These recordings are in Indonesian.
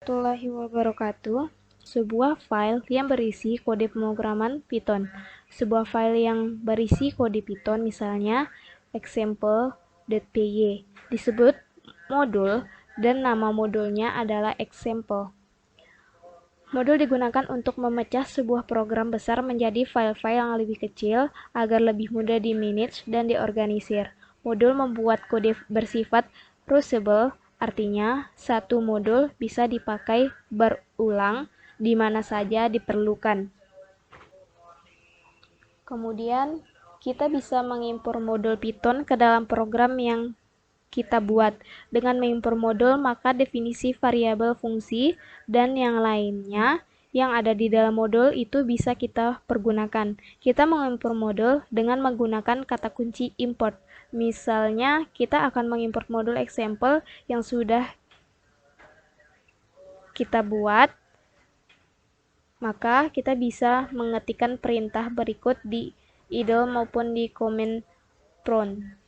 warahmatullahi wabarakatuh. Sebuah file yang berisi kode pemrograman Python. Sebuah file yang berisi kode Python misalnya example.py disebut modul dan nama modulnya adalah example. Modul digunakan untuk memecah sebuah program besar menjadi file-file yang lebih kecil agar lebih mudah di-manage dan diorganisir. Modul membuat kode bersifat reusable, artinya satu modul bisa dipakai berulang di mana saja diperlukan. Kemudian, kita bisa mengimpor modul Python ke dalam program yang kita buat. Dengan mengimpor modul, maka definisi variabel, fungsi, dan yang lainnya yang ada di dalam modul itu bisa kita pergunakan. Kita mengimpor modul dengan menggunakan kata kunci import. Misalnya, kita akan mengimport modul example yang sudah kita buat, maka kita bisa mengetikkan perintah berikut di idle maupun di command prompt.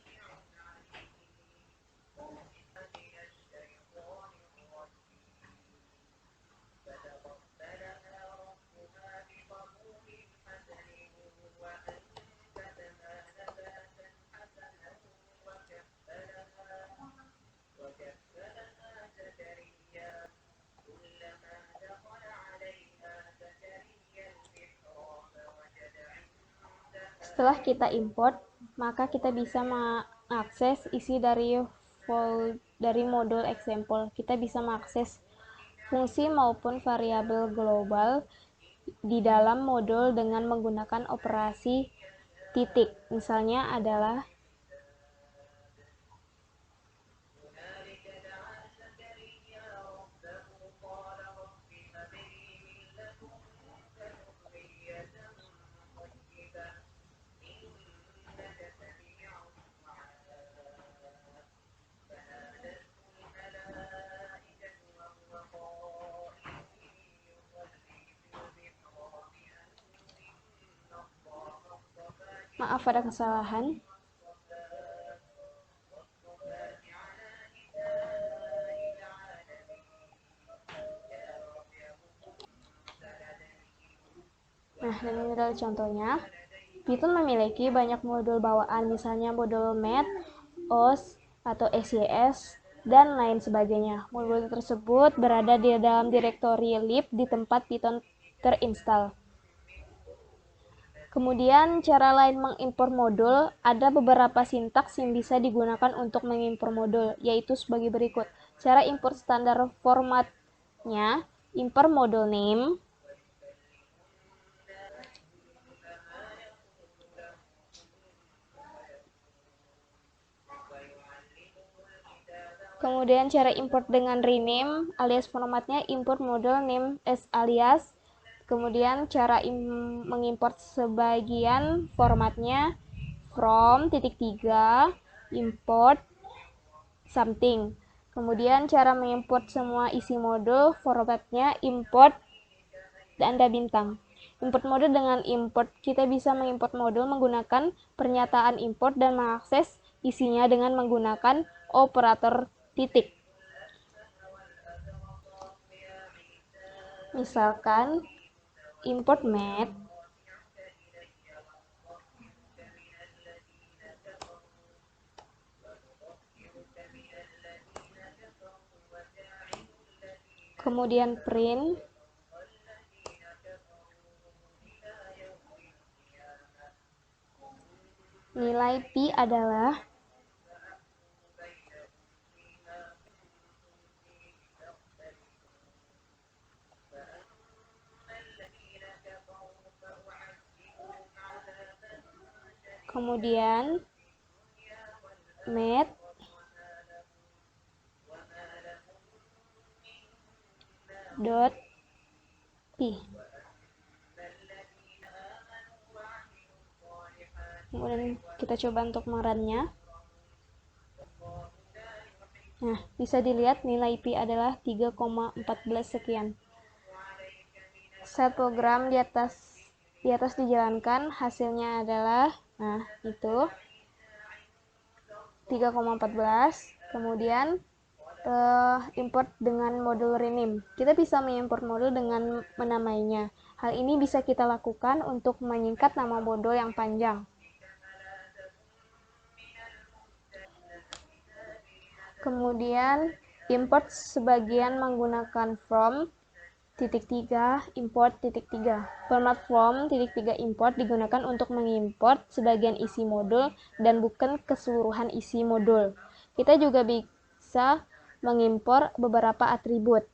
Setelah kita import, maka kita bisa mengakses isi dari modul example. Kita bisa mengakses fungsi maupun variabel global di dalam modul dengan menggunakan operasi titik. Misalnya adalah maaf ada kesalahan. Nah, ini adalah contohnya. Python memiliki banyak modul bawaan, misalnya modul math, OS, atau SYS, dan lain sebagainya. Modul tersebut berada di dalam direktori lib di tempat Python terinstall. Kemudian, cara lain mengimpor modul, ada beberapa sintaks yang bisa digunakan untuk mengimpor modul, yaitu sebagai berikut. Cara import standar formatnya, import modul name, kemudian cara import dengan rename alias formatnya import model name as alias. Kemudian cara mengimport sebagian formatnya from (3) import something. Kemudian cara mengimport semua isi modul formatnya import tanda bintang. Import modul dengan import, kita bisa mengimport modul menggunakan pernyataan import dan mengakses isinya dengan menggunakan operator titik. Misalkan import math kemudian print nilai pi adalah kemudian math dot pi. Kemudian kita coba untuk merunnya. Nah, bisa dilihat nilai pi adalah 3,14 sekian. Saat program di atas dijalankan, hasilnya adalah, nah, itu 3,14. Kemudian import dengan modul rename. Kita bisa mengimport modul dengan menamainya. Hal ini bisa kita lakukan untuk menyingkat nama modul yang panjang. Kemudian import sebagian menggunakan from import Format from import digunakan untuk mengimport sebagian isi modul dan bukan keseluruhan isi modul. Kita juga bisa mengimpor beberapa atribut.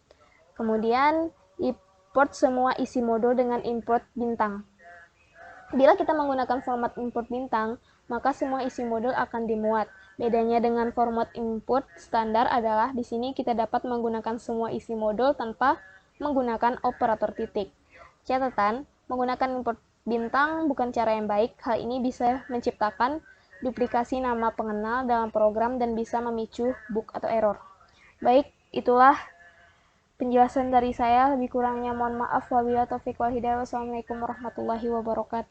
Kemudian import semua isi modul dengan import bintang. Bila kita menggunakan format import bintang, maka semua isi modul akan dimuat. Bedanya dengan format input standar adalah di sini kita dapat menggunakan semua isi modul tanpa menggunakan operator titik. Catatan, menggunakan import bintang bukan cara yang baik. Hal ini bisa menciptakan duplikasi nama pengenal dalam program dan bisa memicu bug atau error. Baik, itulah penjelasan dari saya. Lebih kurangnya mohon maaf. Wabillahi taufiq wal hidayah. Wassalamualaikum warahmatullahi wabarakatuh.